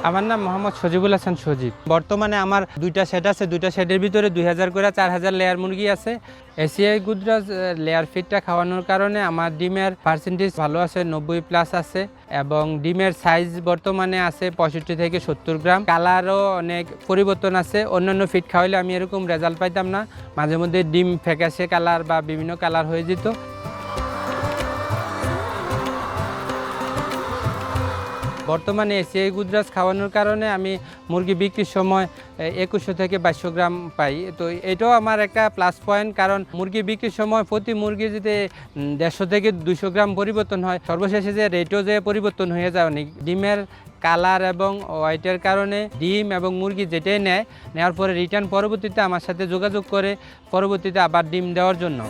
আমার নাম মোহাম্মদ সজিবুল হাসান সজীব। বর্তমানে আমার দুইটা শেড আছে, দুইটা শেডের ভিতরে 2000 করে 4000 লেয়ার মুরগি আছে। এসিআই গুজরাজ লেয়ার ফিডটা খাওয়ানোর কারণে আমার ডিমের পার্সেন্টেজ ভালো আছে, 90+ আছে এবং ডিমের সাইজ বর্তমানে আছে 65 থেকে 70 গ্রাম। কালারও অনেক পরিবর্তন আছে। অন্যান্য ফিড খাওয়াইলে আমি এরকম রেজাল্ট পাইতাম না, মাঝে মধ্যে ডিম ফ্যাকাশে কালার বা বিভিন্ন কালার হয়ে যেত। বর্তমানে এসিআই গুজরাজ খাওয়ানোর কারণে আমি মুরগি বিক্রির সময় 2100 থেকে 2200 গ্রাম পাই। তো এটাও আমার একটা প্লাস পয়েন্ট, কারণ মুরগি বিক্রির সময় প্রতি মুরগি যদি 150 থেকে 200 গ্রাম পরিবর্তন হয়, সর্বশেষে যে রেটও যে পরিবর্তন হয়ে যায় অনেক। ডিমের কালার এবং ওয়াইটের কারণে ডিম এবং মুরগি যেটাই নেওয়ার পরে রিটার্ন পরবর্তীতে আমার সাথে যোগাযোগ করে পরবর্তীতে আবার ডিম দেওয়ার জন্য।